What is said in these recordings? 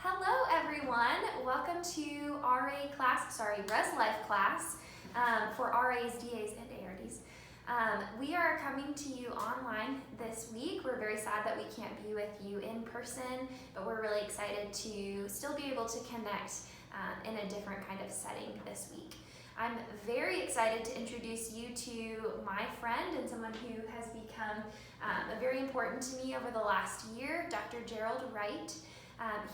Hello everyone, welcome to ResLife class for RAs, DAs, and ARDs. We are coming to you online this week. We're very sad that we can't be with you in person, but we're really excited to still be able to connect in a different kind of setting this week. I'm very excited to introduce you to my friend and someone who has become very important to me over the last year, Dr. Gerald Wright.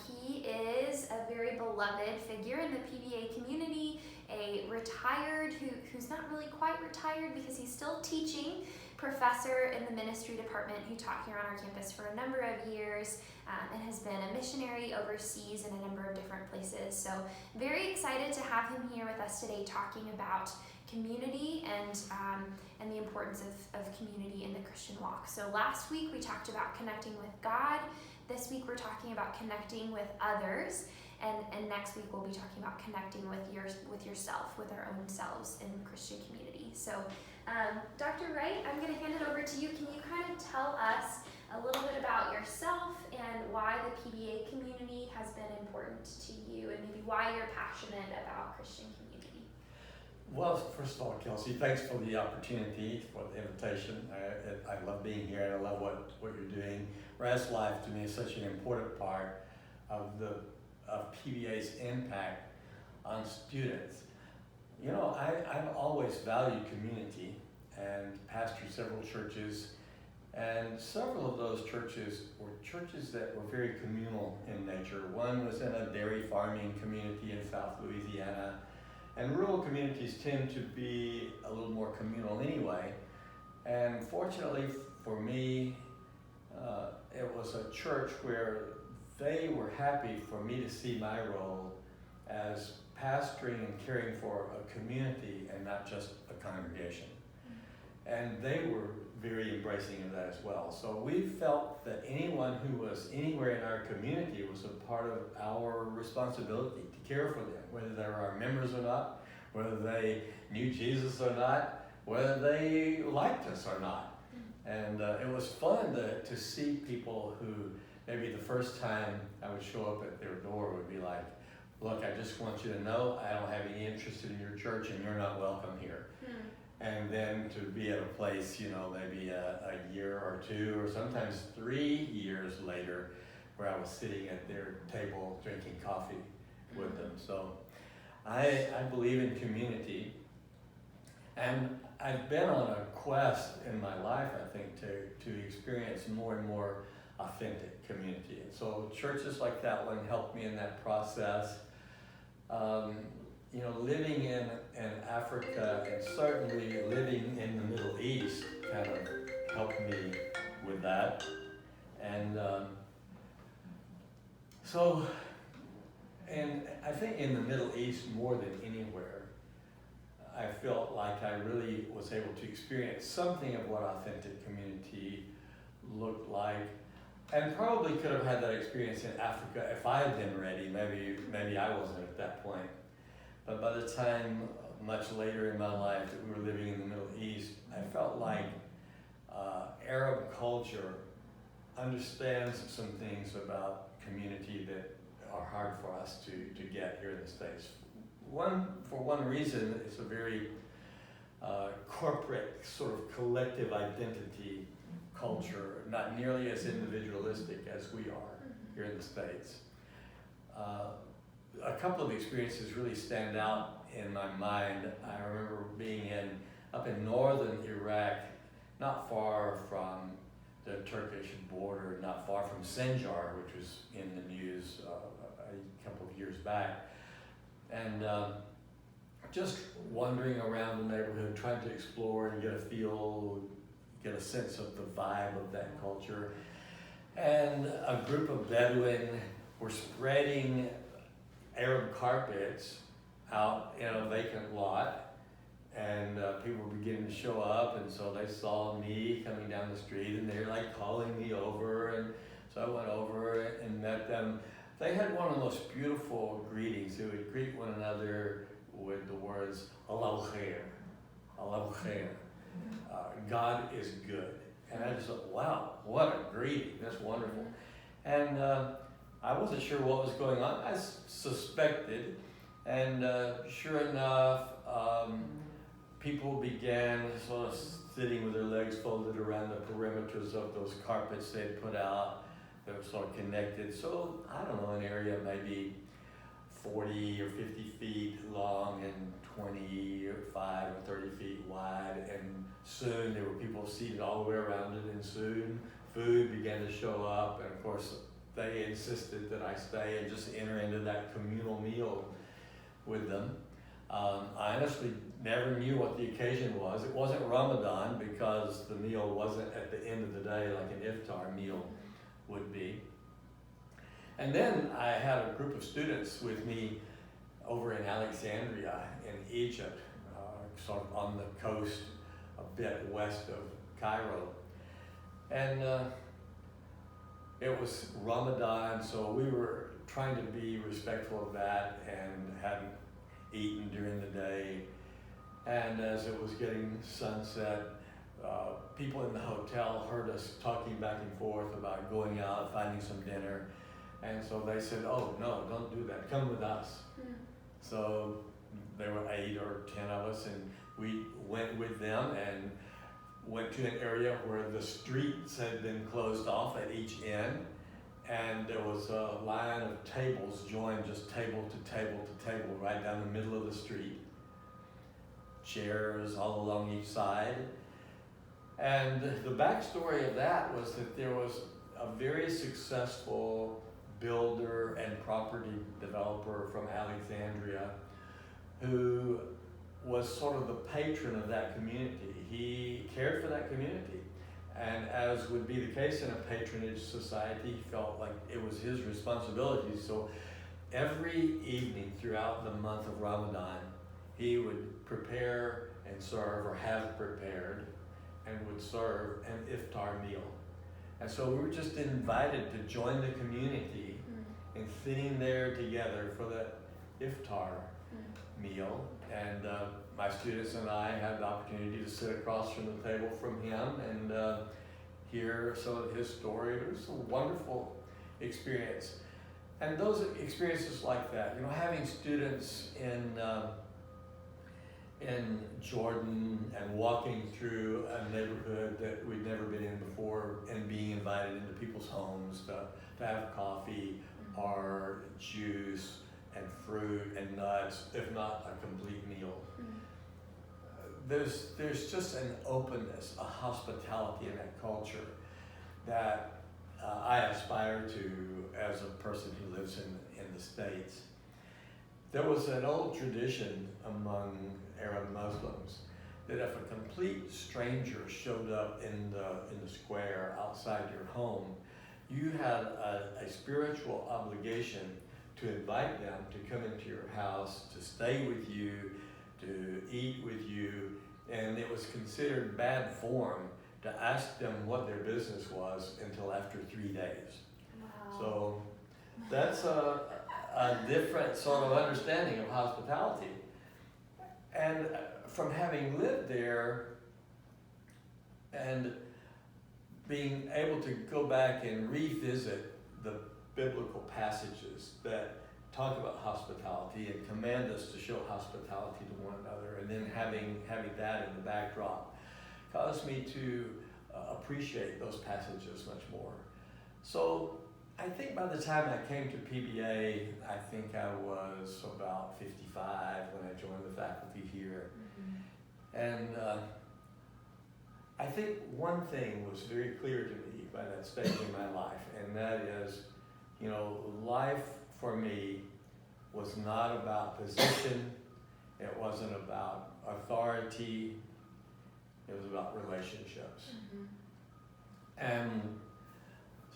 He is a very beloved figure in the PBA community, a retired, who's not really quite retired because he's still teaching, professor in the ministry department who taught here on our campus for a number of years and has been a missionary overseas in a number of different places. So very excited to have him here with us today talking about community and the importance of community in the Christian walk. So last week we talked about connecting with God. This week we're talking about connecting with others, and next week we'll be talking about connecting with yourself, with our own selves in the Christian community. So Dr. Wright, I'm going to hand it over to you. Can you kind of tell us a little bit about yourself and why the PBA community has been important to you, and maybe why you're passionate about Christian community? Well, first of all, Kelsey, thanks for the opportunity, for the invitation. I love being here, and I love what you're doing. ResLife to me is such an important part of PBA's impact on students. You know, I've always valued community and pastored several churches, and several of those churches were churches that were very communal in nature. One was in a dairy farming community in South Louisiana, and rural communities tend to be a little more communal anyway. And fortunately for me, it was a church where they were happy for me to see my role as pastoring and caring for a community and not just a congregation. And they were very embracing of that as well. So we felt that anyone who was anywhere in our community was a part of our responsibility to care for them, whether they were our members or not, whether they knew Jesus or not, whether they liked us or not. And it was fun to see people who maybe the first time I would show up at their door would be like, look, I just want you to know I don't have any interest in your church and you're not welcome here. And then to be at a place, you know, maybe a year or two or sometimes 3 years later where I was sitting at their table drinking coffee with them. So I believe in community, and I've been on a quest in my life, I think, to experience more and more authentic community. And so churches like that one helped me in that process. You know, living in Africa and certainly living in the Middle East kind of helped me with that. And and I think in the Middle East more than anywhere, I felt like I really was able to experience something of what authentic community looked like, and probably could have had that experience in Africa if I had been ready. Maybe I wasn't at that point. But by the time, much later in my life, that we were living in the Middle East, I felt like Arab culture understands some things about community that are hard for us to get here in the States. For one reason, it's a very corporate, sort of collective identity culture, not nearly as individualistic as we are here in the States. A couple of experiences really stand out in my mind. I remember being up in northern Iraq, not far from the Turkish border, not far from Sinjar, which was in the news a couple of years back. And just wandering around the neighborhood, trying to explore and get a sense of the vibe of that culture. And a group of Bedouin were spreading Arab carpets out in a vacant lot, and people were beginning to show up, and so they saw me coming down the street, and they were like calling me over, and so I went over and met them. They had one of the most beautiful greetings. They would greet one another with the words, Allah khair, Allah khair. God is good. And I just thought, wow, what a greeting, that's wonderful. And I wasn't sure what was going on. I suspected, and sure enough, people began sort of sitting with their legs folded around the perimeters of those carpets they had put out that were sort of connected. So, I don't know, an area maybe 40 or 50 feet long and 25 or 30 feet wide, and soon there were people seated all the way around it, and soon food began to show up, and of course they insisted that I stay and just enter into that communal meal with them. I honestly never knew what the occasion was. It wasn't Ramadan because the meal wasn't at the end of the day like an iftar meal would be. And then I had a group of students with me over in Alexandria in Egypt, sort of on the coast a bit west of Cairo. And it was Ramadan, so we were trying to be respectful of that and hadn't eaten during the day. And as it was getting sunset, people in the hotel heard us talking back and forth about going out, finding some dinner. And so they said, oh, no, don't do that. Come with us. So there were 8 or 10 of us, and we went with them and went to an area where the streets had been closed off at each end. And there was a line of tables joined just table to table to table right down the middle of the street. Chairs all along each side. And the backstory of that was that there was a very successful builder and property developer from Alexandria who was sort of the patron of that community. He cared for that community. And as would be the case in a patronage society, he felt like it was his responsibility. So every evening throughout the month of Ramadan, he would prepare and serve, or have prepared and would serve an iftar meal. And so we were just invited to join the community in sitting there together for that iftar meal. And my students and I had the opportunity to sit across from the table from him and hear some of his story. It was a wonderful experience. And those experiences like that, you know, having students in Jordan and walking through a neighborhood that we'd never been in before and being invited into people's homes to have coffee or juice and fruit and nuts, if not a complete meal. There's just an openness, a hospitality in that culture that I aspire to as a person who lives in the States. There was an old tradition among Arab Muslims that if a complete stranger showed up in the square outside your home, you had a spiritual obligation to invite them to come into your house, to stay with you, to eat with you, and it was considered bad form to ask them what their business was until after 3 days. Wow. So that's a different sort of understanding of hospitality. And from having lived there and being able to go back and revisit the biblical passages that talk about hospitality and command us to show hospitality to one another, and then having that in the backdrop caused me to appreciate those passages much more. So I think by the time I came to PBA, I think I was about 55 when I joined the faculty here. And I think one thing was very clear to me by that stage in my life, and that is, you know, life for me was not about position, it wasn't about authority, it was about relationships. And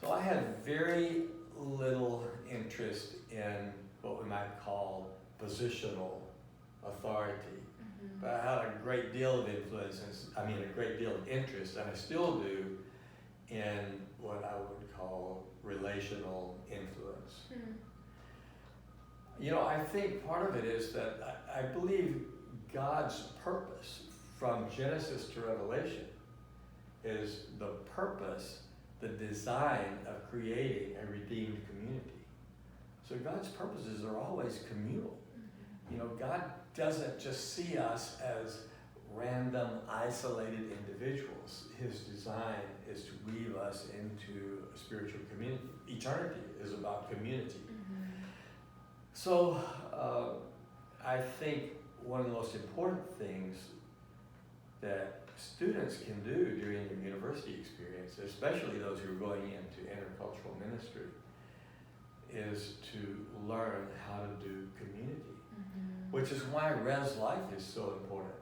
so I had very little interest in what we might call positional authority. But I had a great deal of influence, a great deal of interest, and I still do, in what I would call relational influence. You know, I think part of it is that I believe God's purpose from Genesis to Revelation is the purpose, the design of creating a redeemed community. God's purposes are always communal. You know, God doesn't just see us as random, isolated individuals. His design is to weave us into a spiritual community. Eternity is about community. So I think one of the most important things that students can do during their university experience, especially those who are going into intercultural ministry, is to learn how to do community, which is why ResLife is so important.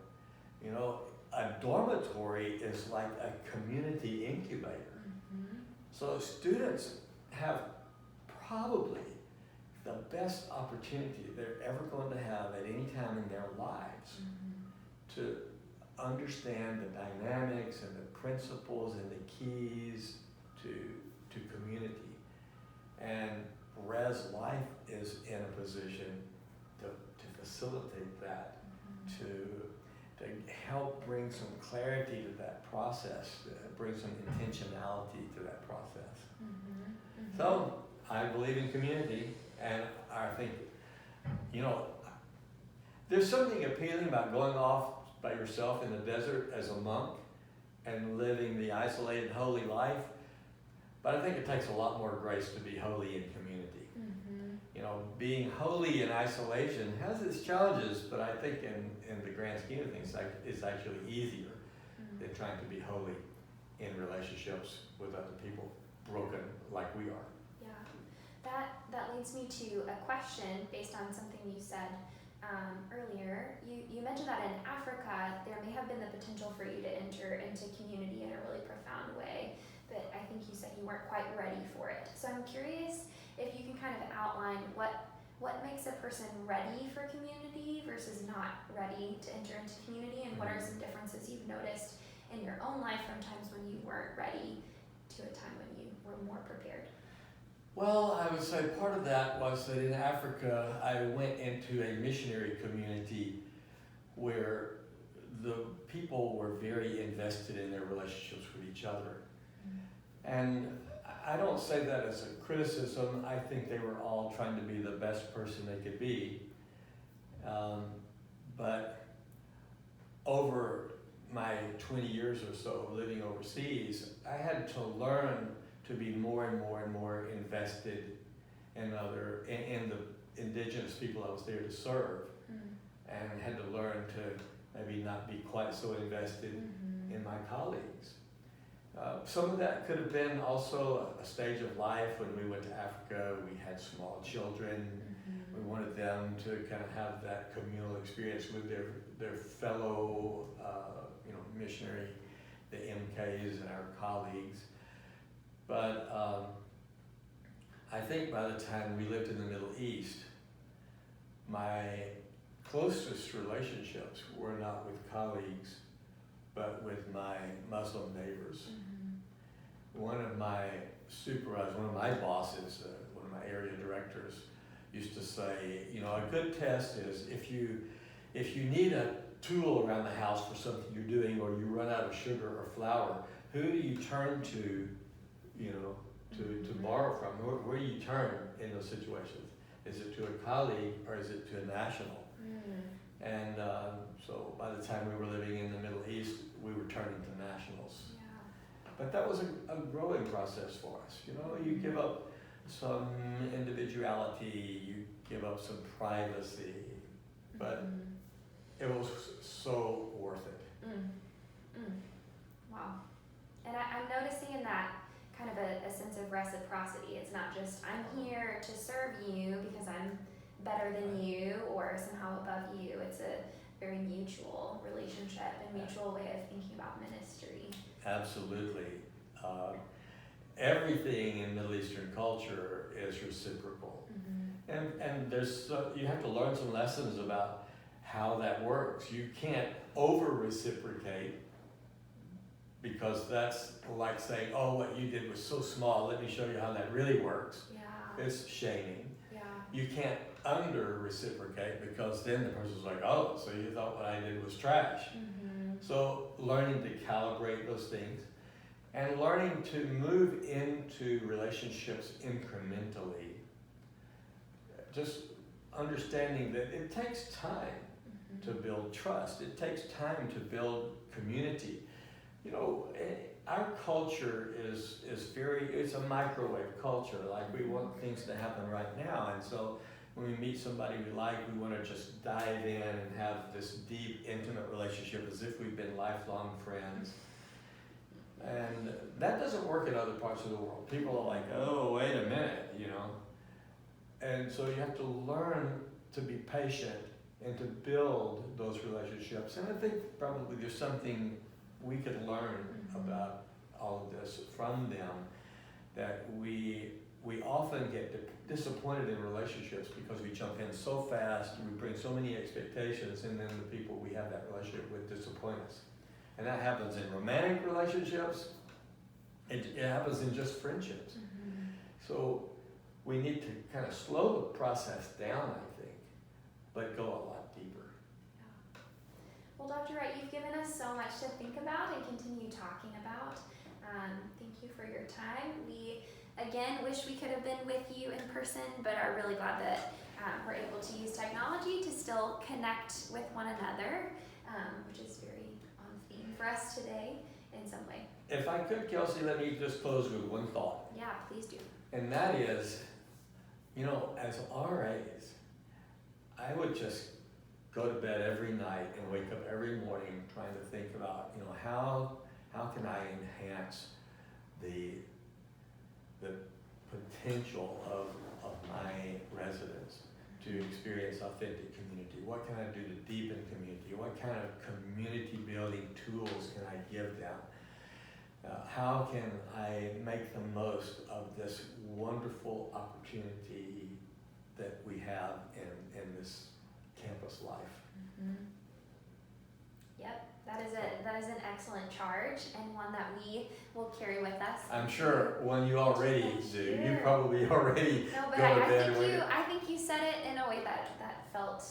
You know, a dormitory is like a community incubator. So students have probably the best opportunity they're ever going to have at any time in their lives to understand the dynamics and the principles and the keys to community. And ResLife is in a position to facilitate that, to help bring some clarity to that process, bring some intentionality to that process. So I believe in community, and I think, you know, there's something appealing about going off by yourself in the desert as a monk and living the isolated, holy life. But I think it takes a lot more grace to be holy in community. You know, being holy in isolation has its challenges, but I think in the grand scheme of things, it's actually easier than trying to be holy in relationships with other people, broken like we are. Yeah, that leads me to a question based on something you said earlier. You mentioned that in Africa, there may have been the potential for you to enter into community in a really profound way, but I think you said you weren't quite ready for it. So I'm curious if you can kind of outline what makes a person ready for community versus not ready to enter into community, and what are some differences you've noticed in your own life from times when you weren't ready to a time when you were more prepared? Well, I would say part of that was that in Africa, I went into a missionary community where the people were very invested in their relationships with each other. And I don't say that as a criticism. I think they were all trying to be the best person they could be. But over my 20 years or so living overseas, I had to learn to be more and more and more invested in the indigenous people I was there to serve, and had to learn to maybe not be quite so invested in my colleagues. Some of that could have been also a stage of life when we went to Africa. We had small children. We wanted them to kind of have that communal experience with their fellow missionary, the MKs and our colleagues. But I think by the time we lived in the Middle East, my closest relationships were not with colleagues, but with my Muslim neighbors. One of my supervisors, one of my bosses, one of my area directors, used to say, you know, a good test is if you need a tool around the house for something you're doing, or you run out of sugar or flour, who do you turn to, to borrow from? Where do you turn in those situations? Is it to a colleague or is it to a national? And so by the time we were living in the Middle East, we were turning to nationals. But that was a growing process for us. You know, you give up some individuality, you give up some privacy, but it was so worth it. Wow. And I'm noticing in that kind of a sense of reciprocity. It's not just, I'm here to serve you because I'm better than you or somehow above you. It's a very mutual relationship and mutual way of thinking about ministry. Absolutely. Everything in Middle Eastern culture is reciprocal. And there's you have to learn some lessons about how that works. You can't over-reciprocate, because that's like saying, oh, what you did was so small, let me show you how that really works. It's shaming. You can't under-reciprocate, because then the person's like, oh, so you thought what I did was trash. So learning to calibrate those things and learning to move into relationships incrementally just understanding that it takes time to build trust. It takes time to build community. You know, our culture is it's a microwave culture. Like, we want things to happen right now, and so when we meet somebody we like, we want to just dive in and have this deep, intimate relationship as if we've been lifelong friends. And that doesn't work in other parts of the world. People are like, oh, wait a minute, you know. And so you have to learn to be patient and to build those relationships. And I think probably there's something we could learn about all of this from them, that we often get disappointed in relationships because we jump in so fast, we bring so many expectations, and then the people we have that relationship with disappoint us. And that happens in romantic relationships. It happens in just friendships. So we need to kind of slow the process down, I think, but go a lot deeper. Yeah. Well, Dr. Wright, you've given us so much to think about and continue talking about. Thank you for your time. We, again, wish we could have been with you in person, but are really glad that we're able to use technology to still connect with one another, which is very on theme for us today in some way. If I could, Kelsey, let me just close with one thought. Yeah, please do. And that is, you know, as RAs, I would just go to bed every night and wake up every morning trying to think about, you know, how can I enhance the potential of my residents to experience authentic community? What can I do to deepen community? What kind of community building tools can I give them? How can I make the most of this wonderful opportunity that we have in this campus life? Yep, that is an excellent charge, and one that we will carry with us. I'm sure one you already do. You probably already No, but go to bed. I think you said it in a way that felt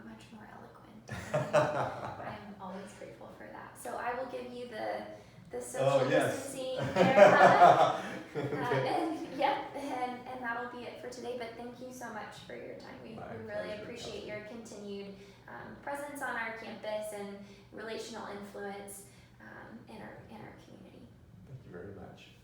much more eloquent. I am always grateful for that. So I will give you the social distancing haircut. And that'll be it for today. But thank you so much for your time. We really appreciate your continued presence on our campus and relational influence in our community. Thank you very much.